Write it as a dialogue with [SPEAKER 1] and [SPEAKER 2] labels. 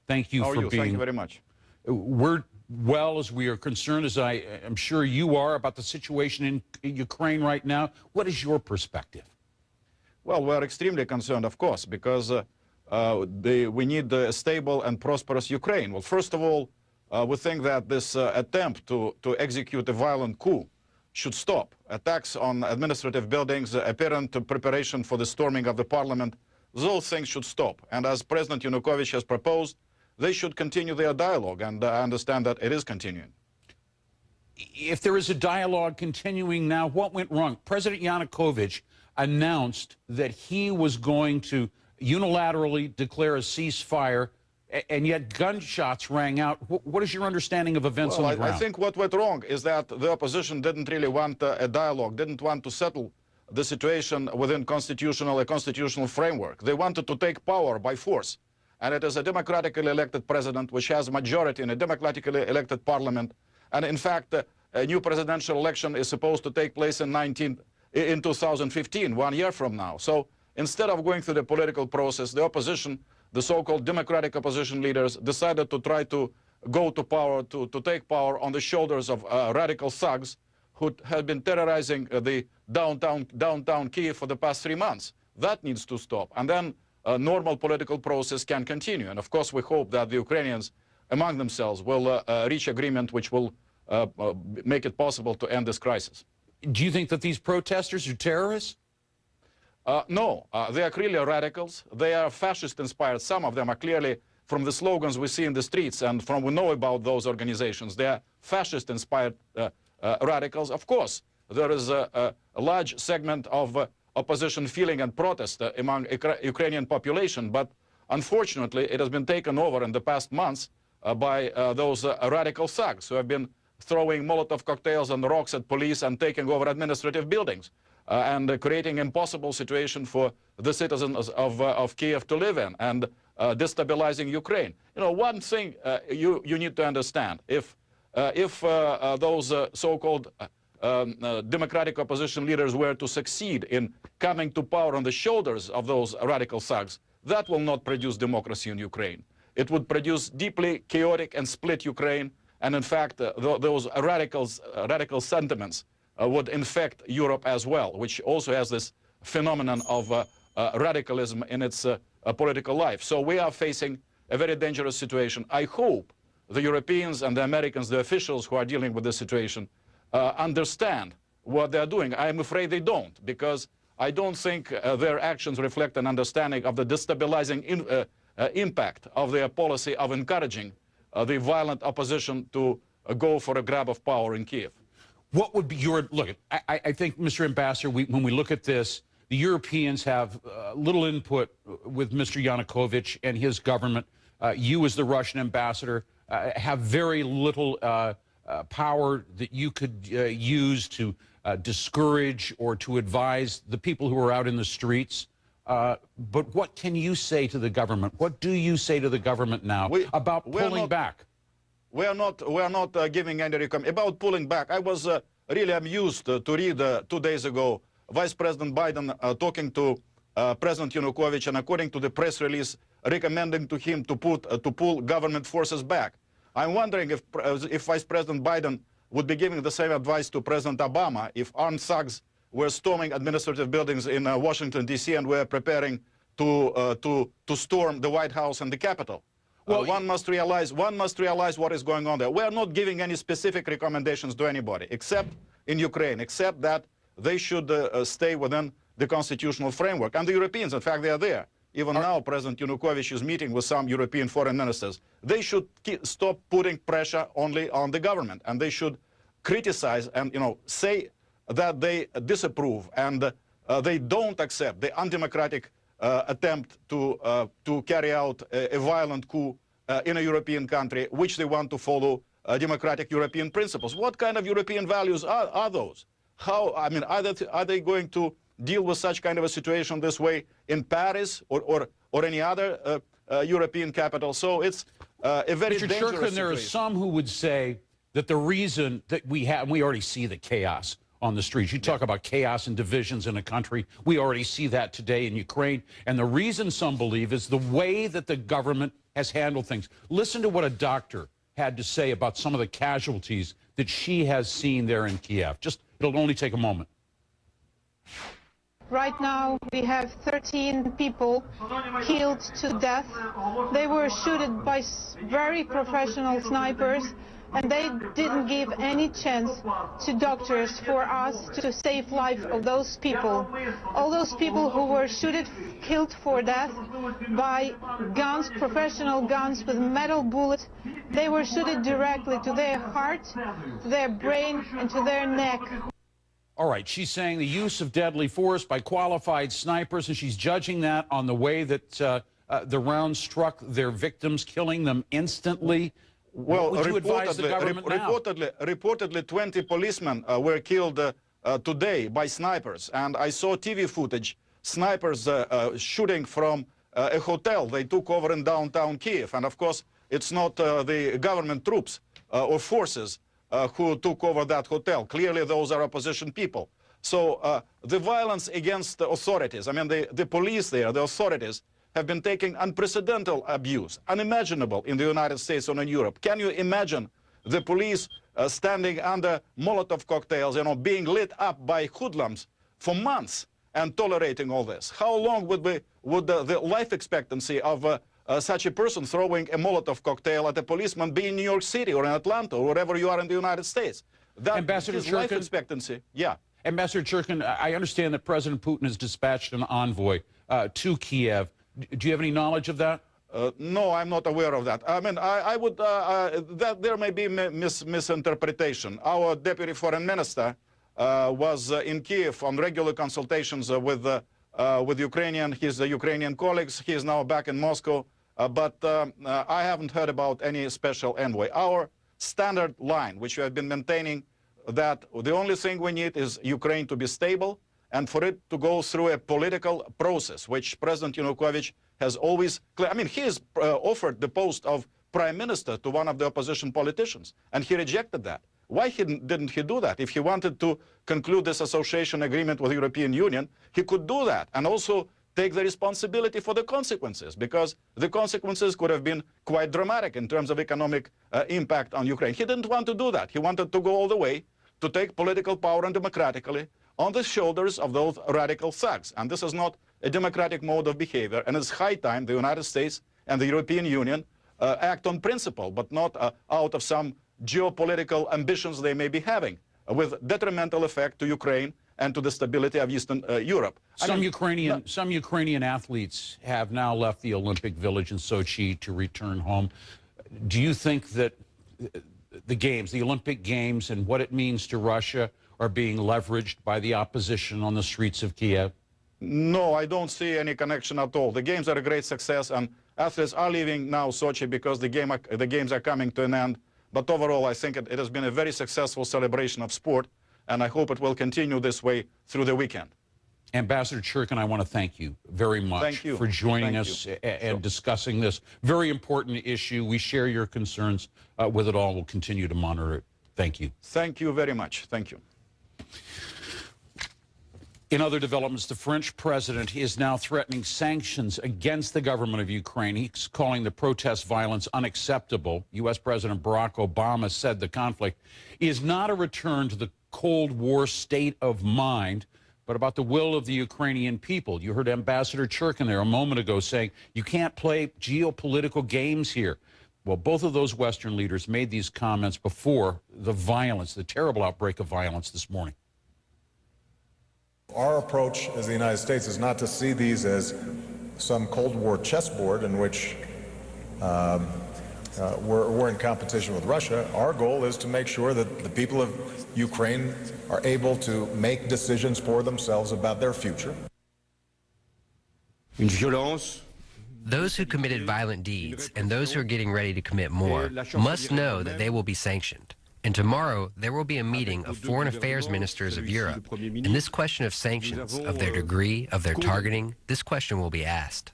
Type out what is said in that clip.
[SPEAKER 1] Thank you for being...
[SPEAKER 2] Thank you very much.
[SPEAKER 1] We're well as we are concerned, as I am sure you are, about the situation in Ukraine right now. What is your perspective?
[SPEAKER 2] Well, we're extremely concerned, of course, because we need a stable and prosperous Ukraine. Well, first of all, we think that this attempt to execute a violent coup should stop. Attacks on administrative buildings, apparent preparation for the storming of the parliament, those things should stop. And as President Yanukovych has proposed, they should continue their dialogue, and I understand that it is continuing.
[SPEAKER 1] If there is a dialogue continuing now, what went wrong? President Yanukovych announced that he was going to unilaterally declare a ceasefire, and yet gunshots rang out. What is your understanding of events on the ground?
[SPEAKER 2] I think what went wrong is that the opposition didn't really want a dialogue, didn't want to settle the situation within a constitutional framework. They wanted to take power by force. And it is a democratically elected president which has a majority in a democratically elected parliament. And in fact, a new presidential election is supposed to take place in 2015, 1 year from now. So instead of going through the political process, the opposition, the so-called democratic opposition leaders, decided to try to go to power, to take power on the shoulders of radical thugs who have been terrorizing the downtown Kiev for the past 3 months. That needs to stop. And then a normal political process can continue. And of course, we hope that the Ukrainians among themselves will reach agreement which will make it possible to end this crisis.
[SPEAKER 1] Do you think that these protesters are terrorists?
[SPEAKER 2] No, they are clearly radicals. They are fascist-inspired. Some of them are clearly, from the slogans we see in the streets and from we know about those organizations, they are fascist-inspired radicals. Of course, there is a large segment of opposition feeling and protest among Ukrainian population, but unfortunately it has been taken over in the past months by those radical thugs who have been throwing Molotov cocktails and rocks at police and taking over administrative buildings and creating impossible situation for the citizens of Kiev to live in and destabilizing Ukraine. You know, one thing you need to understand, if those so-called democratic opposition leaders were to succeed in coming to power on the shoulders of those radical thugs, that will not produce democracy in Ukraine. It would produce deeply chaotic and split Ukraine, and in fact, those radical sentiments would infect Europe as well, which also has this phenomenon of radicalism in its political life. So we are facing a very dangerous situation. I hope the Europeans and the Americans, the officials who are dealing with this situation, understand what they're doing. I'm afraid they don't, because I don't think their actions reflect an understanding of the destabilizing impact of their policy of encouraging the violent opposition to go for a grab of power in Kiev.
[SPEAKER 1] What would be your, look, I think, Mr. Ambassador, when we look at this, the Europeans have little input with Mr. Yanukovych and his government. You, as the Russian ambassador, have very little power that you could use to discourage or to advise the people who are out in the streets. But what can you say to the government? What do you say to the government now about pulling back?
[SPEAKER 2] We are not giving any recommendation about pulling back. I was really amused to read 2 days ago Vice President Biden talking to President Yanukovych, and according to the press release, recommending to him to pull government forces back. I'm wondering if Vice President Biden would be giving the same advice to President Obama if armed thugs were storming administrative buildings in Washington, D.C. and were preparing to storm the White House and the Capitol. Well, one must realize what is going on there. We are not giving any specific recommendations to anybody, except in Ukraine, except that they should stay within the constitutional framework. And the Europeans, in fact, they are there. Even now, President Yanukovych is meeting with some European foreign ministers. They should stop putting pressure only on the government, and they should criticize and, you know, say that they disapprove and they don't accept the undemocratic attempt to carry out a violent coup in a European country, which they want to follow democratic European principles. What kind of European values are those? How, I mean, are they going to deal with such kind of a situation this way in Paris or any other European capital? So it's a very dangerous situation.
[SPEAKER 1] Mr. Churkin, there are some who would say that the reason that we already see the chaos on the streets. You talk about chaos and divisions in a country. We already see that today in Ukraine. And the reason some believe is the way that the government has handled things. Listen to what a doctor had to say about some of the casualties that she has seen there in Kiev. Just, it'll only take a moment.
[SPEAKER 3] Right now, we have 13 people killed to death. They were shot by very professional snipers, and they didn't give any chance to doctors for us to save life of those people. All those people who were shot, killed for death by guns, professional guns with metal bullets, they were shot directly to their heart, to their brain, and to their neck.
[SPEAKER 1] All right, she's saying the use of deadly force by qualified snipers, and she's judging that on the way that the round struck their victims, killing them instantly.
[SPEAKER 2] Well,
[SPEAKER 1] would you advise the government now?
[SPEAKER 2] Reportedly 20 policemen were killed today by snipers, and I saw TV footage, snipers shooting from a hotel they took over in downtown Kiev, and of course it's not the government troops or forces who took over that hotel. Clearly those are opposition people. So the violence against the authorities, I mean the police there, the authorities, have been taking unprecedented abuse, unimaginable in the United States or in Europe. Can you imagine the police standing under Molotov cocktails, being lit up by hoodlums for months and tolerating all this? How long would the life expectancy of such a person throwing a Molotov cocktail at a policeman be in New York City or in Atlanta or wherever you are in the United States? That
[SPEAKER 1] Ambassador
[SPEAKER 2] is
[SPEAKER 1] Churkin,
[SPEAKER 2] life expectancy. Yeah.
[SPEAKER 1] Ambassador Churkin, I understand that President Putin has dispatched an envoy to Kiev. Do you have any knowledge of that?
[SPEAKER 2] No, I'm not aware of that. I mean, I would, that there may be misinterpretation. Our deputy foreign minister was in Kiev on regular consultations with his Ukrainian colleagues. He is now back in Moscow, but I haven't heard about any special envoy. Our standard line, which we have been maintaining, that the only thing we need is Ukraine to be stable, and for it to go through a political process, which President Yanukovych has always, I mean, he has offered the post of prime minister to one of the opposition politicians, and he rejected that. Why didn't he do that? If he wanted to conclude this association agreement with the European Union, he could do that, and also take the responsibility for the consequences, because the consequences could have been quite dramatic in terms of economic impact on Ukraine. He didn't want to do that. He wanted to go all the way to take political power and democratically on the shoulders of those radical thugs. And this is not a democratic mode of behavior. And it's high time the United States and the European Union act on principle, but not out of some geopolitical ambitions they may be having, with detrimental effect to Ukraine and to the stability of Eastern Europe.
[SPEAKER 1] Some Ukrainian athletes have now left the Olympic Village in Sochi to return home. Do you think that the games, the Olympic Games, and what it means to Russia are being leveraged by the opposition on the streets of Kiev?
[SPEAKER 2] No, I don't see any connection at all. The games are a great success, and athletes are leaving now Sochi because the games are coming to an end. But overall, I think it has been a very successful celebration of sport, and I hope it will continue this way through the weekend.
[SPEAKER 1] Ambassador Churkin, I want to thank you very much for joining us and discussing this very important issue. We share your concerns with it all. We'll continue to monitor it. Thank you.
[SPEAKER 2] Thank you very much. Thank you.
[SPEAKER 1] In other developments, the French president is now threatening sanctions against the government of Ukraine. He's calling the protest violence unacceptable. U.S. President Barack Obama said the conflict is not a return to the Cold War state of mind, but about the will of the Ukrainian people. You heard Ambassador Churkin there a moment ago saying you can't play geopolitical games here. Well, both of those Western leaders made these comments before the violence, the terrible outbreak of violence this morning.
[SPEAKER 4] Our approach as the United States is not to see these as some Cold War chessboard in which we're in competition with Russia. Our goal is to make sure that the people of Ukraine are able to make decisions for themselves about their future.
[SPEAKER 5] Those who committed violent deeds and those who are getting ready to commit more must know that they will be sanctioned. And tomorrow, there will be a meeting of foreign affairs ministers of Europe. And this question of sanctions, of their degree, of their targeting, this question will be asked.